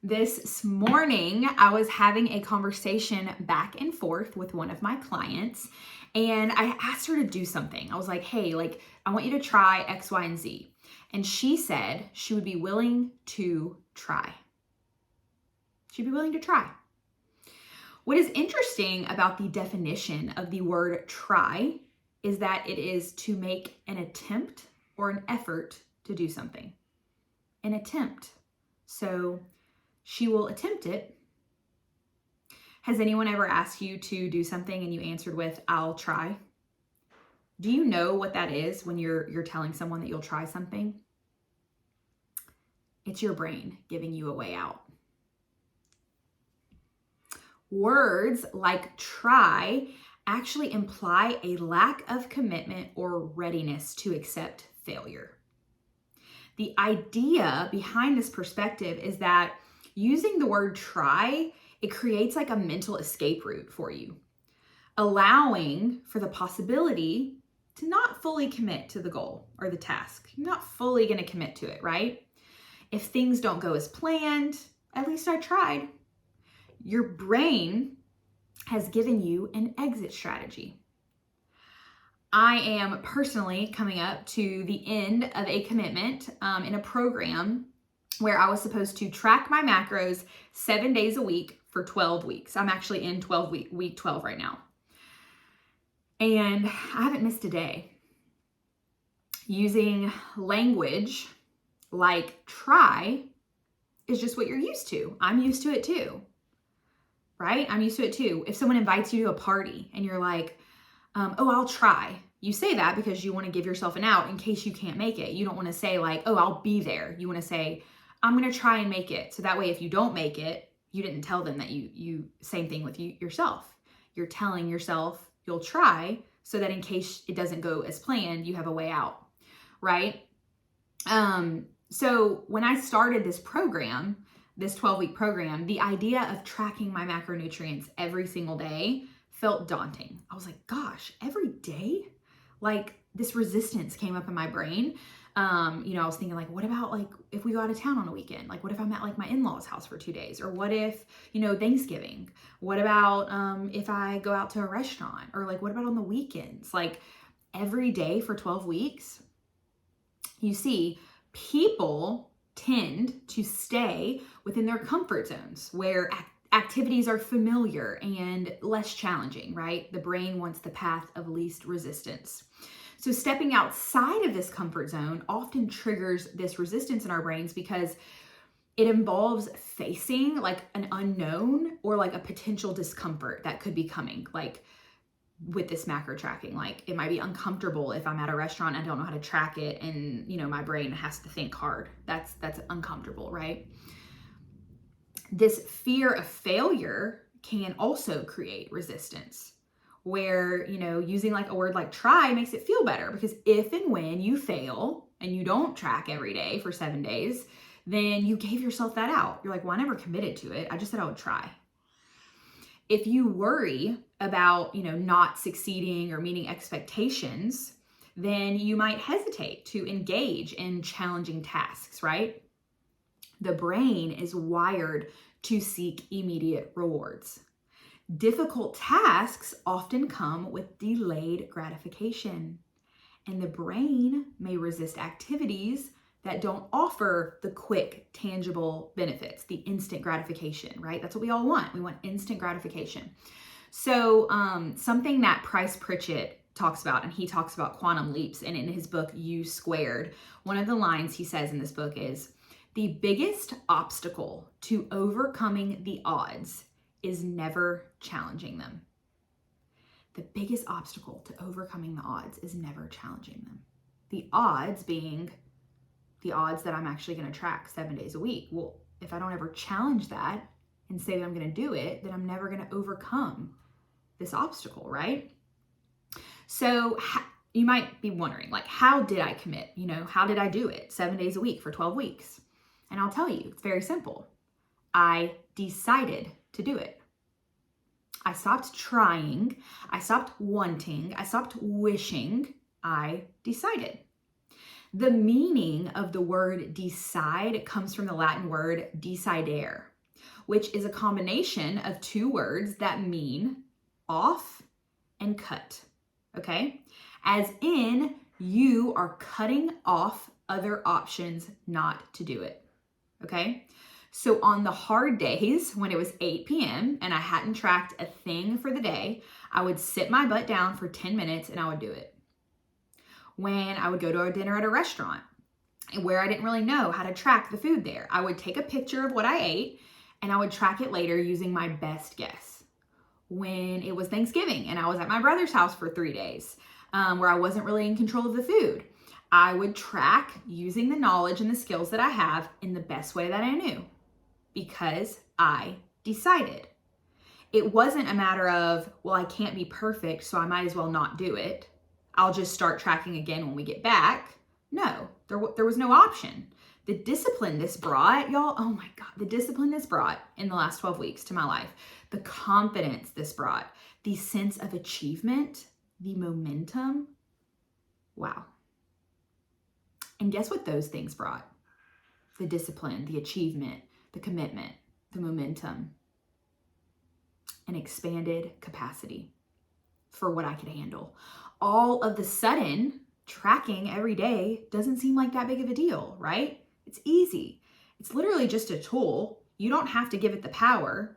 This morning, I was having a conversation back and forth with one of my clients, and I asked her to do something. I was like, hey, I want you to try X, Y, and Z. And she said she would be willing to try. She'd be willing to try. What is interesting about the definition of the word try is that it is to make an attempt or an effort to do something. An attempt. So she will attempt it. Has anyone ever asked you to do something and you answered with, I'll try? Do you know what that is when you're telling someone that you'll try something? It's your brain giving you a way out. Words like try actually imply a lack of commitment or readiness to accept failure. The idea behind this perspective is that using the word try, it creates like a mental escape route for you, allowing for the possibility to not fully commit to the goal or the task. You're not fully going to commit to it, right? If things don't go as planned, at least I tried. Your brain has given you an exit strategy. I am personally coming up to the end of a commitment in a program where I was supposed to track my macros 7 days a week for 12 weeks. I'm actually in week 12 right now. And I haven't missed a day. Using language like try is just what you're used to. I'm used to it too, right? I'm used to it too. If someone invites you to a party and you're like, I'll try. You say that because you want to give yourself an out in case you can't make it. You don't want to say like, I'll be there. You want to say, I'm going to try and make it. So that way, if you don't make it, you didn't tell them that you same thing with yourself. You're telling yourself you'll try so that in case it doesn't go as planned, you have a way out, right? So when I started this program, this 12-week program, the idea of tracking my macronutrients every single day felt daunting. I was like, gosh, every day? Like this resistance came up in my brain. I was thinking like, what about like if we go out of town on a weekend? Like what if I'm at like my in-laws' house for 2 days? Or what if, Thanksgiving? What about if I go out to a restaurant? Or like what about on the weekends? Like every day for 12 weeks? You see, people tend to stay within their comfort zones where activities are familiar and less challenging, right? The brain wants the path of least resistance. So stepping outside of this comfort zone often triggers this resistance in our brains because it involves facing like an unknown or like a potential discomfort that could be coming, like with this macro tracking. Like it might be uncomfortable if I'm at a restaurant, I don't know how to track it, and my brain has to think hard. That's uncomfortable, right? This fear of failure can also create resistance where, using like a word like try makes it feel better because if and when you fail and you don't track every day for 7 days, then you gave yourself that out. You're like, well, I never committed to it. I just said I would try. If you worry about, not succeeding or meeting expectations, then you might hesitate to engage in challenging tasks, right? The brain is wired to seek immediate rewards. Difficult tasks often come with delayed gratification, and the brain may resist activities that don't offer the quick, tangible benefits, the instant gratification, right? That's what we all want. We want instant gratification. So something that Price Pritchett talks about, and he talks about quantum leaps, and in his book, U Squared, one of the lines he says in this book is, the biggest obstacle to overcoming the odds is never challenging them. The biggest obstacle to overcoming the odds is never challenging them. The odds being the odds that I'm actually going to track 7 days a week. Well, if I don't ever challenge that and say that I'm going to do it, then I'm never going to overcome this obstacle, right? So you might be wondering, like, how did I commit? How did I do it 7 days a week for 12 weeks? And I'll tell you, it's very simple. I decided to do it. I stopped trying. I stopped wanting. I stopped wishing. I decided. The meaning of the word decide comes from the Latin word decidere, which is a combination of two words that mean off and cut, okay? As in, you are cutting off other options not to do it, okay? So on the hard days when it was 8 p.m. and I hadn't tracked a thing for the day, I would sit my butt down for 10 minutes and I would do it. When I would go to a dinner at a restaurant where I didn't really know how to track the food there, I would take a picture of what I ate and I would track it later using my best guess. When it was Thanksgiving and I was at my brother's house for 3 days, where I wasn't really in control of the food, I would track using the knowledge and the skills that I have in the best way that I knew, because I decided. It wasn't a matter of, well, I can't be perfect, so I might as well not do it. I'll just start tracking again when we get back. No, there was no option. The discipline this brought, y'all, oh my God, the discipline this brought in the last 12 weeks to my life, the confidence this brought, the sense of achievement, the momentum, wow. And guess what those things brought? The discipline, the achievement, the commitment, the momentum, an expanded capacity for what I could handle. All of the sudden, tracking every day doesn't seem like that big of a deal, right? It's easy. It's literally just a tool. You don't have to give it the power.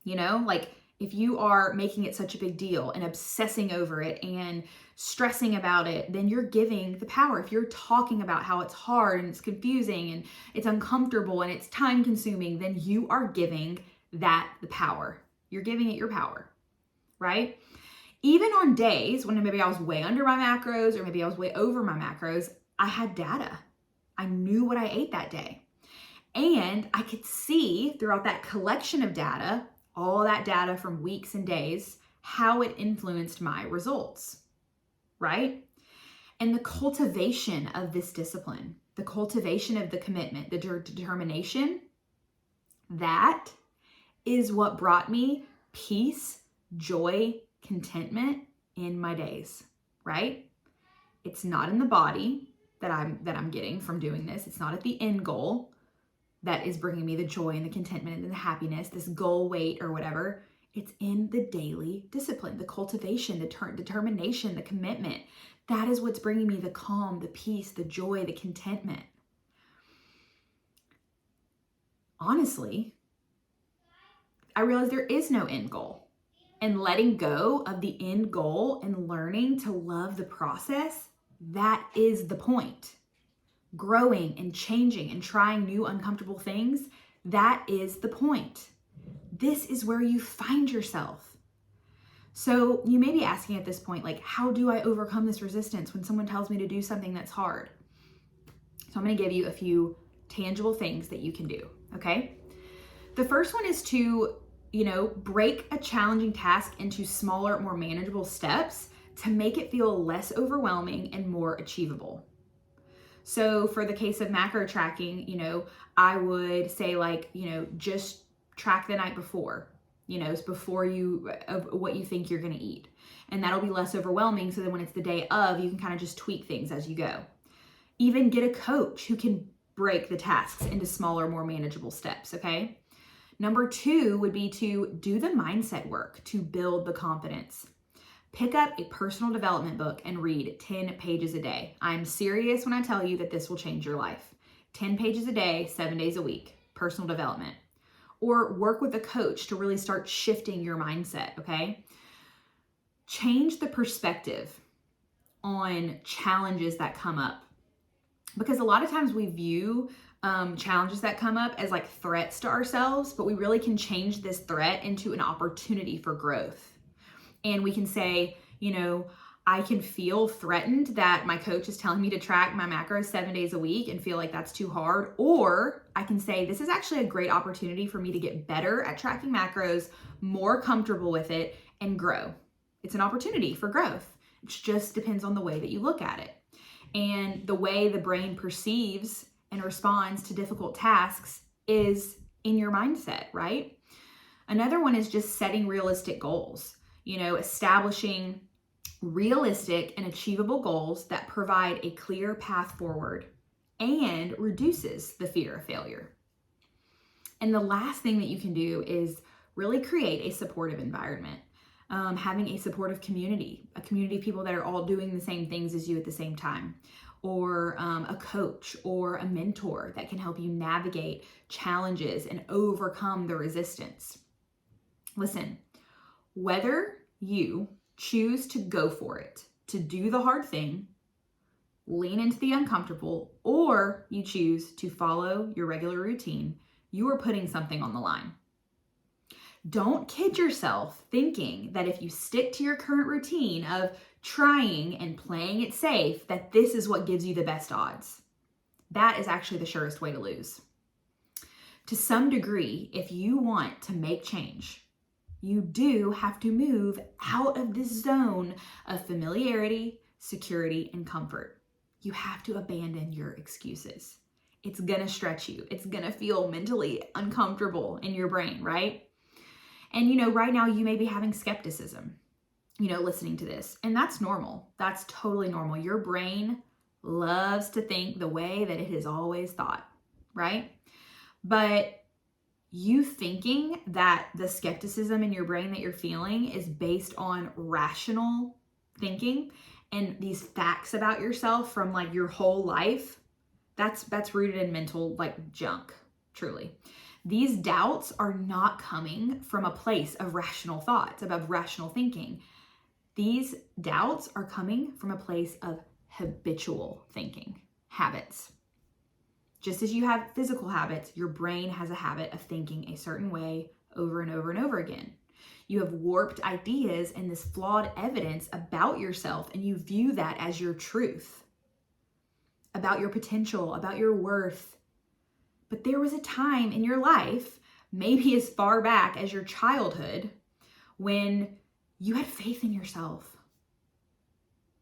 You know, like if you are making it such a big deal and obsessing over it and stressing about it, then you're giving the power. If you're talking about how it's hard and it's confusing and it's uncomfortable and it's time consuming, then you are giving that the power. You're giving it your power, right? Even on days when maybe I was way under my macros or maybe I was way over my macros, I had data. I knew what I ate that day. And I could see throughout that collection of data, all that data from weeks and days, how it influenced my results, right? And the cultivation of this discipline, the cultivation of the commitment, the determination, that is what brought me peace, joy, contentment in my days, right? It's not in the body that I'm getting from doing this. It's not at the end goal that is bringing me the joy and the contentment and the happiness, this goal weight or whatever. It's in the daily discipline, the cultivation, the determination, the commitment. That is what's bringing me the calm, the peace, the joy, the contentment. Honestly, I realized there is no end goal. And letting go of the end goal and learning to love the process, that is the point. Growing and changing and trying new uncomfortable things, that is the point. This is where you find yourself. So you may be asking at this point, like, how do I overcome this resistance when someone tells me to do something that's hard? So I'm going to give you a few tangible things that you can do, okay? The first one is to, break a challenging task into smaller, more manageable steps to make it feel less overwhelming and more achievable. So for the case of macro tracking, I would say just track the night before, before of what you think you're going to eat. And that'll be less overwhelming. So then when it's the day of, you can kind of just tweak things as you go. Even get a coach who can break the tasks into smaller, more manageable steps, okay? Number 2 would be to do the mindset work to build the confidence. Pick up a personal development book and read 10 pages a day. I'm serious when I tell you that this will change your life. 10 pages a day, 7 days a week, personal development. Or work with a coach to really start shifting your mindset, okay? Change the perspective on challenges that come up. Because a lot of times we view challenges that come up as like threats to ourselves, but we really can change this threat into an opportunity for growth. And we can say, I can feel threatened that my coach is telling me to track my macros 7 days a week and feel like that's too hard. Or I can say, this is actually a great opportunity for me to get better at tracking macros, more comfortable with it, and grow. It's an opportunity for growth. It just depends on the way that you look at it. And the way the brain perceives and responds to difficult tasks is in your mindset, right? Another one is just setting realistic goals. Establishing realistic and achievable goals that provide a clear path forward and reduces the fear of failure. And the last thing that you can do is really create a supportive environment. Having a supportive community, a community of people that are all doing the same things as you at the same time, or a coach or a mentor that can help you navigate challenges and overcome the resistance. Listen, whether you choose to go for it, to do the hard thing, lean into the uncomfortable, or you choose to follow your regular routine, you are putting something on the line. Don't kid yourself thinking that if you stick to your current routine of trying and playing it safe, that this is what gives you the best odds. That is actually the surest way to lose. To some degree, if you want to make change, you do have to move out of this zone of familiarity, security, and comfort. You have to abandon your excuses. It's gonna stretch you. It's gonna feel mentally uncomfortable in your brain, right? And right now you may be having skepticism, listening to this, and that's normal. That's totally normal. Your brain loves to think the way that it has always thought, right? But you thinking that the skepticism in your brain that you're feeling is based on rational thinking and these facts about yourself from like your whole life, that's rooted in mental junk, truly. These doubts are not coming from a place of rational thoughts, of rational thinking. These doubts are coming from a place of habitual thinking, habits. Just as you have physical habits, your brain has a habit of thinking a certain way over and over and over again. You have warped ideas and this flawed evidence about yourself, and you view that as your truth, about your potential, about your worth. But there was a time in your life, maybe as far back as your childhood, when you had faith in yourself.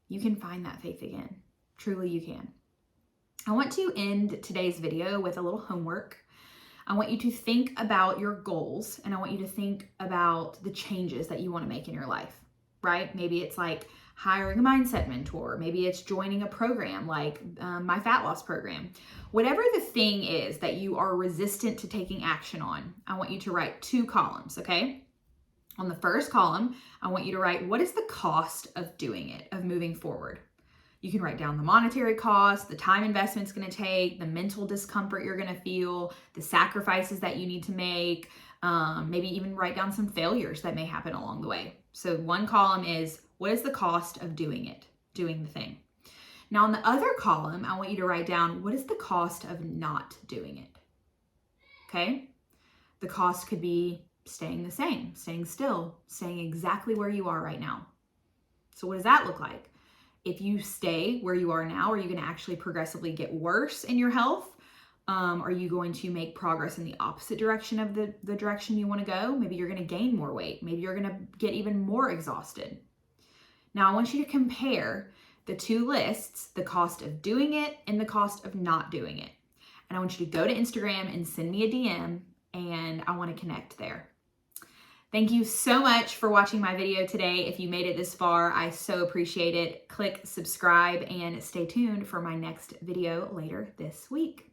You can find that faith again. Truly you can. I want to end today's video with a little homework. I want you to think about your goals, and I want you to think about the changes that you want to make in your life, right? Maybe it's like hiring a mindset mentor. Maybe it's joining a program like my fat loss program. Whatever the thing is that you are resistant to taking action on, I want you to write 2 columns, okay? On the first column, I want you to write, what is the cost of doing it, of moving forward? You can write down the monetary cost, the time investment it's going to take, the mental discomfort you're going to feel, the sacrifices that you need to make, maybe even write down some failures that may happen along the way. So one column is, what is the cost of doing it, doing the thing? Now on the other column, I want you to write down, what is the cost of not doing it? Okay? The cost could be staying the same, staying still, staying exactly where you are right now. So what does that look like? If you stay where you are now, are you going to actually progressively get worse in your health? Are you going to make progress in the opposite direction of the direction you want to go? Maybe you're going to gain more weight. Maybe you're going to get even more exhausted. Now I want you to compare the 2 lists, the cost of doing it and the cost of not doing it. And I want you to go to Instagram and send me a DM, and I want to connect there. Thank you so much for watching my video today. If you made it this far, I so appreciate it. Click subscribe and stay tuned for my next video later this week.